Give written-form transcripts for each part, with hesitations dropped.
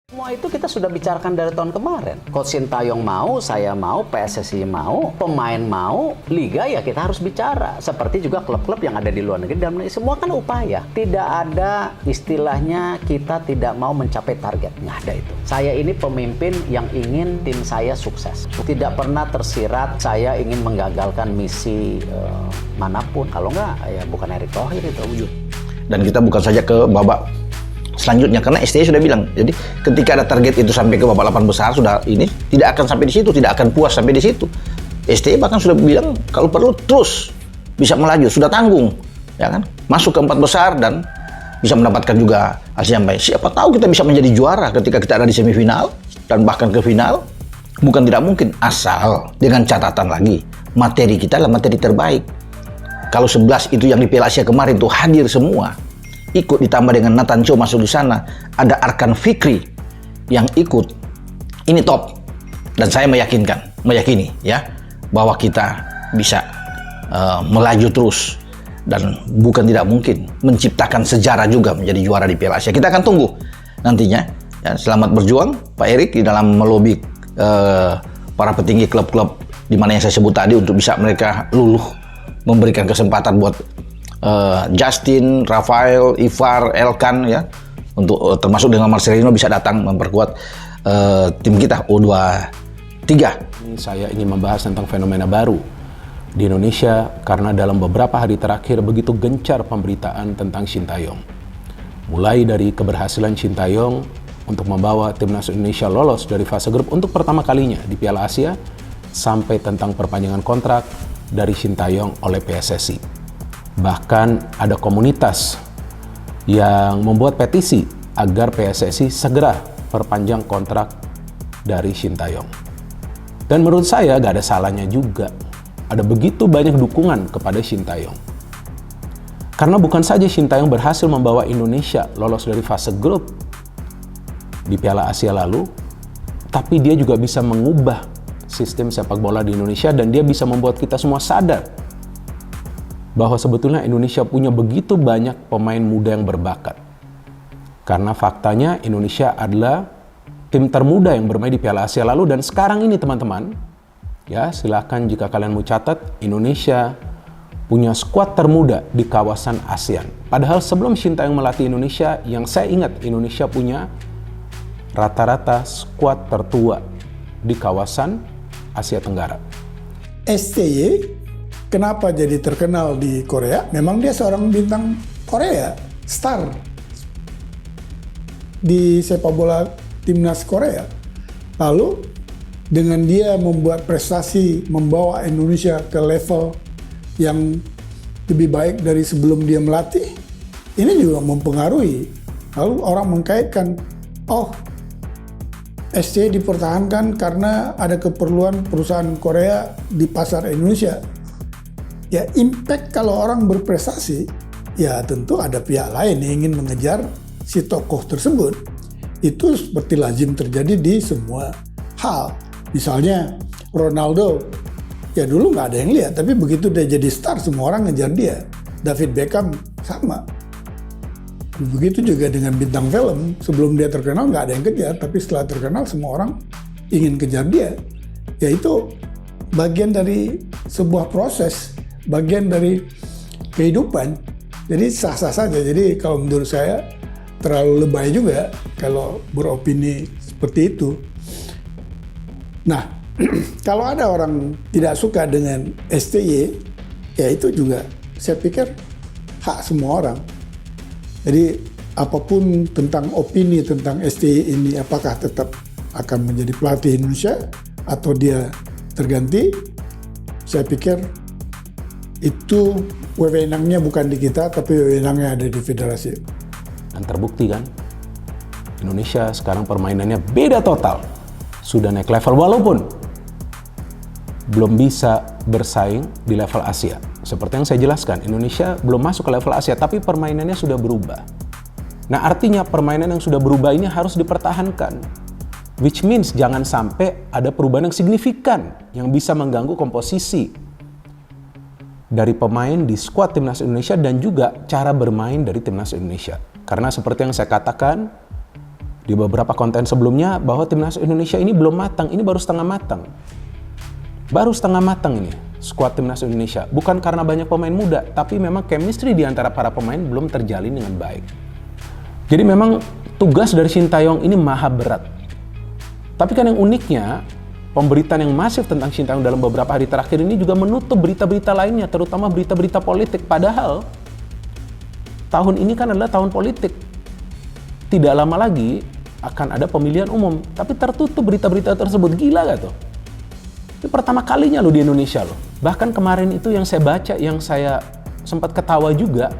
Semua itu kita sudah bicarakan dari tahun kemarin. Coach Sintayong mau, saya mau, PSSI mau, pemain mau, liga ya kita harus bicara. Seperti juga klub-klub yang ada di luar negeri dan semua kan upaya. Tidak ada istilahnya kita tidak mau mencapai target. Nggak ada itu. Saya ini pemimpin yang ingin tim saya sukses. Tidak pernah tersirat saya ingin menggagalkan misi manapun. Kalau nggak ya bukan Erick Thohir itu. Dan kita bukan saja ke babak selanjutnya, karena STY sudah bilang, jadi ketika ada target itu sampai ke babak 8 besar, sudah ini tidak akan sampai di situ, tidak akan puas sampai di situ. STY bahkan sudah bilang kalau perlu terus bisa melaju, sudah tanggung, ya kan, masuk ke 4 besar dan bisa mendapatkan juga hasil yang baik. Siapa tahu kita bisa menjadi juara ketika kita ada di semifinal dan bahkan ke final. Bukan tidak mungkin, asal dengan catatan lagi, materi kita adalah materi terbaik. Kalau 11 itu yang di Piala Asia kemarin tuh hadir semua, ikut ditambah dengan Nathan Cho masuk di sana, ada Arkan Fikri yang ikut, ini top. Dan saya meyakini ya bahwa kita bisa melaju terus dan bukan tidak mungkin menciptakan sejarah juga menjadi juara di Piala Asia. Kita akan tunggu nantinya. Ya, selamat berjuang Pak Erick di dalam melobi para petinggi klub-klub di mana yang saya sebut tadi untuk bisa mereka luluh, memberikan kesempatan buat Justin, Rafael, Ivar, Elkan ya, untuk termasuk dengan Marcelino bisa datang memperkuat tim kita U23. Saya ingin membahas tentang fenomena baru di Indonesia karena dalam beberapa hari terakhir begitu gencar pemberitaan tentang Sintayong. Mulai dari keberhasilan Sintayong untuk membawa timnas Indonesia lolos dari fase grup untuk pertama kalinya di Piala Asia, sampai tentang perpanjangan kontrak dari Sintayong oleh PSSI. Bahkan ada komunitas yang membuat petisi agar PSSI segera perpanjang kontrak dari Sintayong. Dan menurut saya gak ada salahnya juga. Ada begitu banyak dukungan kepada Sintayong. Karena bukan saja Sintayong berhasil membawa Indonesia lolos dari fase grup di Piala Asia lalu, tapi dia juga bisa mengubah sistem sepak bola di Indonesia dan dia bisa membuat kita semua sadar bahwa sebetulnya Indonesia punya begitu banyak pemain muda yang berbakat. Karena faktanya Indonesia adalah tim termuda yang bermain di Piala Asia lalu dan sekarang ini teman-teman, ya silakan jika kalian mau catat, Indonesia punya skuad termuda di kawasan ASEAN. Padahal sebelum Sintayong melatih Indonesia, yang saya ingat Indonesia punya rata-rata skuad tertua di kawasan Asia Tenggara. STY kenapa jadi terkenal di Korea? Memang dia seorang bintang Korea, star di sepak bola timnas Korea. Lalu dengan dia membuat prestasi, membawa Indonesia ke level yang lebih baik dari sebelum dia melatih, ini juga mempengaruhi. Lalu orang mengkaitkan, oh SC dipertahankan karena ada keperluan perusahaan Korea di pasar Indonesia. Ya impact kalau orang berprestasi, ya tentu ada pihak lain yang ingin mengejar si tokoh tersebut. Itu seperti lazim terjadi di semua hal. Misalnya Ronaldo, ya dulu nggak ada yang lihat, tapi begitu dia jadi star semua orang ngejar dia. David Beckham sama. Begitu juga dengan bintang film, sebelum dia terkenal nggak ada yang kejar, tapi setelah terkenal semua orang ingin kejar dia. Ya itu bagian dari sebuah proses, bagian dari kehidupan. Jadi sah-sah saja. Jadi kalau menurut saya terlalu lebay juga kalau beropini seperti itu. Nah, kalau ada orang tidak suka dengan STY, ya itu juga saya pikir hak semua orang. Jadi apapun tentang opini tentang STY ini, apakah tetap akan menjadi pelatih Indonesia atau dia terganti, saya pikir itu wewenangnya bukan di kita, tapi wewenangnya ada di federasi. Dan terbukti kan, Indonesia sekarang permainannya beda total. Sudah naik level walaupun belum bisa bersaing di level Asia. Seperti yang saya jelaskan, Indonesia belum masuk ke level Asia, tapi permainannya sudah berubah. Nah artinya permainan yang sudah berubah ini harus dipertahankan. Which means jangan sampai ada perubahan yang signifikan yang bisa mengganggu komposisi dari pemain di skuad timnas Indonesia dan juga cara bermain dari timnas Indonesia. Karena seperti yang saya katakan, di beberapa konten sebelumnya bahwa timnas Indonesia ini belum matang, ini baru setengah matang. Baru setengah matang ini skuad timnas Indonesia. Bukan karena banyak pemain muda, tapi memang chemistry di antara para pemain belum terjalin dengan baik. Jadi memang tugas dari Sintayong ini maha berat. Tapi kan yang uniknya, pemberitaan yang masif tentang Sintayong dalam beberapa hari terakhir ini juga menutup berita-berita lainnya, terutama berita-berita politik. Padahal tahun ini kan adalah tahun politik. Tidak lama lagi akan ada pemilihan umum, tapi tertutup berita-berita tersebut. Gila gak tuh? Itu pertama kalinya loh di Indonesia loh. Bahkan kemarin itu yang saya baca, yang saya sempat ketawa juga,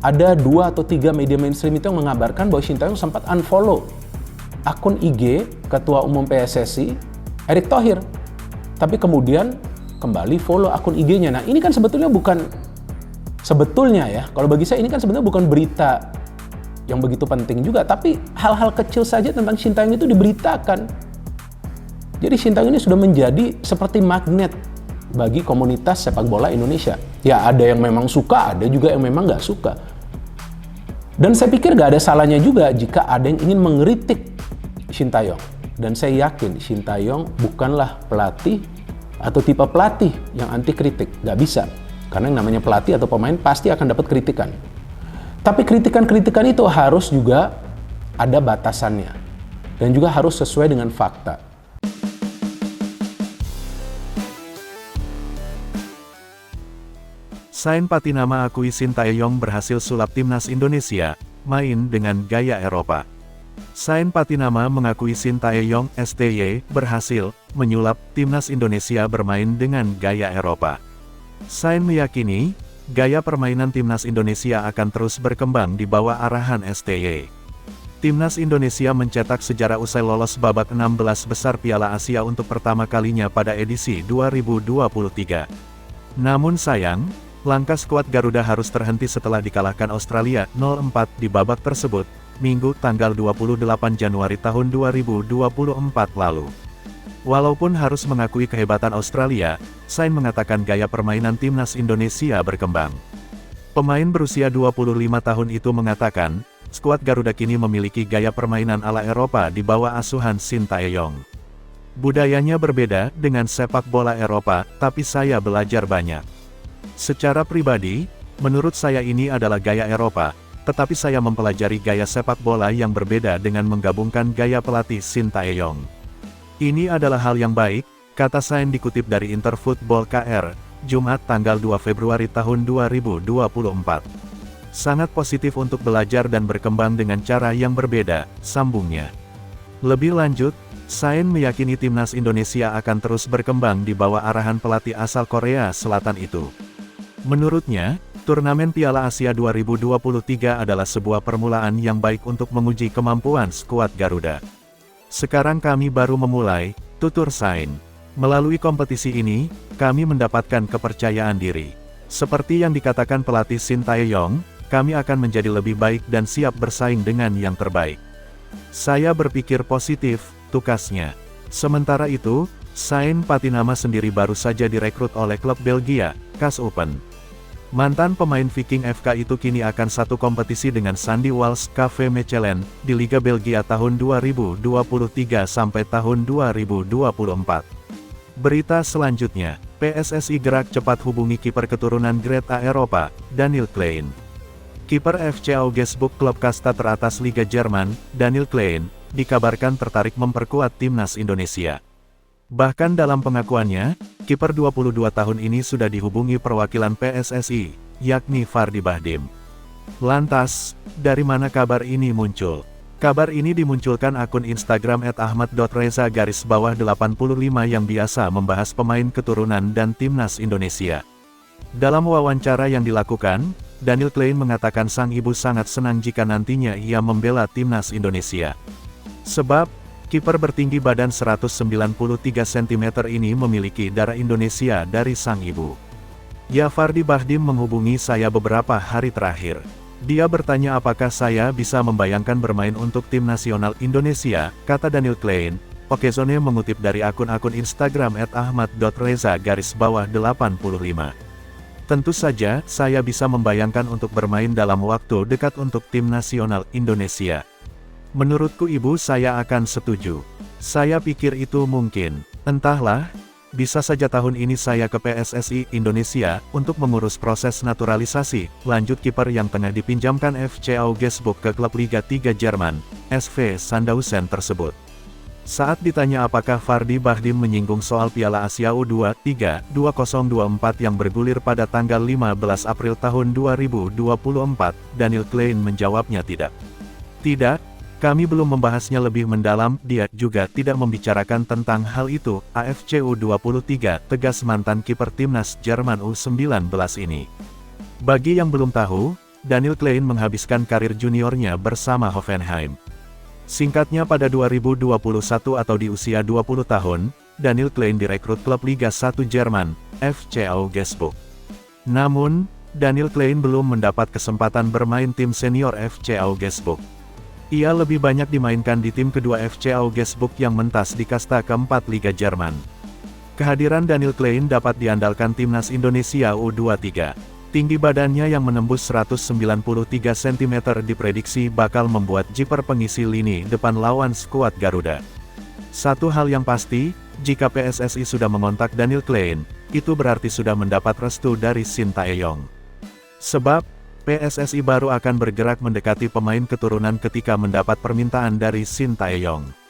ada 2 atau 3 media mainstream itu yang mengabarkan bahwa Sintayong sempat unfollow akun IG Ketua Umum PSSI Erick Thohir, tapi kemudian kembali follow akun IG-nya. Nah ini kan sebetulnya ya, kalau bagi saya ini kan sebenarnya bukan berita yang begitu penting juga, tapi hal-hal kecil saja tentang Sintayong itu diberitakan. Jadi Sintayong ini sudah menjadi seperti magnet bagi komunitas sepak bola Indonesia. Ya ada yang memang suka, ada juga yang memang nggak suka. Dan saya pikir nggak ada salahnya juga jika ada yang ingin mengkritik Sintayong. Dan saya yakin Sintayong bukanlah pelatih atau tipe pelatih yang anti kritik. Nggak bisa. Karena yang namanya pelatih atau pemain pasti akan dapat kritikan. Tapi kritikan-kritikan itu harus juga ada batasannya. Dan juga harus sesuai dengan fakta. Sain Patinama akui Sintayong berhasil sulap timnas Indonesia, main dengan gaya Eropa. Sain Patinama mengakui Sintayong (STY) berhasil menyulap timnas Indonesia bermain dengan gaya Eropa. Sain meyakini, gaya permainan timnas Indonesia akan terus berkembang di bawah arahan STY. Timnas Indonesia mencetak sejarah usai lolos babak 16 besar Piala Asia untuk pertama kalinya pada edisi 2023. Namun sayang, langkah skuad Garuda harus terhenti setelah dikalahkan Australia 0-4 di babak tersebut, Minggu tanggal 28 Januari tahun 2024 lalu. Walaupun harus mengakui kehebatan Australia, Sain mengatakan gaya permainan timnas Indonesia berkembang. Pemain berusia 25 tahun itu mengatakan, skuad Garuda kini memiliki gaya permainan ala Eropa di bawah asuhan Sintayong. Budayanya berbeda dengan sepak bola Eropa, tapi saya belajar banyak. Secara pribadi, menurut saya ini adalah gaya Eropa, tetapi saya mempelajari gaya sepak bola yang berbeda dengan menggabungkan gaya pelatih Sintayong. Ini adalah hal yang baik, kata Sain dikutip dari Interfootball KR, Jumat tanggal 2 Februari tahun 2024. Sangat positif untuk belajar dan berkembang dengan cara yang berbeda, sambungnya. Lebih lanjut, Sain meyakini timnas Indonesia akan terus berkembang di bawah arahan pelatih asal Korea Selatan itu. Menurutnya, turnamen Piala Asia 2023 adalah sebuah permulaan yang baik untuk menguji kemampuan skuad Garuda. Sekarang kami baru memulai, tutur Sain. Melalui kompetisi ini, kami mendapatkan kepercayaan diri. Seperti yang dikatakan pelatih Sintayong, kami akan menjadi lebih baik dan siap bersaing dengan yang terbaik. Saya berpikir positif, tukasnya. Sementara itu, Sain Patinama sendiri baru saja direkrut oleh klub Belgia, KAS Open. Mantan pemain Viking FK itu kini akan satu kompetisi dengan Sandy Walsh KV Mechelen di Liga Belgia tahun 2023 sampai tahun 2024. Berita selanjutnya, PSSI gerak cepat hubungi kiper keturunan Grade A Eropa, Daniel Klein. Kiper FC Augsburg klub kasta teratas Liga Jerman, Daniel Klein, dikabarkan tertarik memperkuat timnas Indonesia. Bahkan dalam pengakuannya, kiper 22 tahun ini sudah dihubungi perwakilan PSSI, yakni Fardi Bahdim. Lantas, dari mana kabar ini muncul? Kabar ini dimunculkan akun Instagram @ahmad.reza_85 yang biasa membahas pemain keturunan dan timnas Indonesia. Dalam wawancara yang dilakukan, Daniel Klein mengatakan sang ibu sangat senang jika nantinya ia membela timnas Indonesia. Sebab, kiper bertinggi badan 193 cm ini memiliki darah Indonesia dari sang ibu. Ya, Fardi Bahdim menghubungi saya beberapa hari terakhir. Dia bertanya apakah saya bisa membayangkan bermain untuk tim nasional Indonesia, kata Daniel Klein. Okezone mengutip dari akun-akun Instagram @ahmad.reza_85. Tentu saja, saya bisa membayangkan untuk bermain dalam waktu dekat untuk tim nasional Indonesia. Menurutku ibu saya akan setuju. Saya pikir itu mungkin. Entahlah, bisa saja tahun ini saya ke PSSI Indonesia untuk mengurus proses naturalisasi, lanjut kiper yang tengah dipinjamkan FC Augsburg ke klub Liga 3 Jerman, SV Sandhausen tersebut. Saat ditanya apakah Fardi Bahdim menyinggung soal Piala Asia U23 2024 yang bergulir pada tanggal 15 April tahun 2024, Daniel Klein menjawabnya tidak. Tidak, kami belum membahasnya lebih mendalam, dia juga tidak membicarakan tentang hal itu, AFC U23, tegas mantan kiper timnas Jerman U19 ini. Bagi yang belum tahu, Daniel Klein menghabiskan karir juniornya bersama Hoffenheim. Singkatnya pada 2021 atau di usia 20 tahun, Daniel Klein direkrut klub Liga 1 Jerman, FC Augsburg. Namun, Daniel Klein belum mendapat kesempatan bermain tim senior FC Augsburg. Ia lebih banyak dimainkan di tim kedua FC Augsburg yang mentas di kasta keempat Liga Jerman. Kehadiran Daniel Klein dapat diandalkan timnas Indonesia U23. Tinggi badannya yang menembus 193 cm diprediksi bakal membuat jiper pengisi lini depan lawan skuad Garuda. Satu hal yang pasti, jika PSSI sudah mengontak Daniel Klein, itu berarti sudah mendapat restu dari Shin Tae-yong. Sebab, PSSI baru akan bergerak mendekati pemain keturunan ketika mendapat permintaan dari Shin Tae-yong.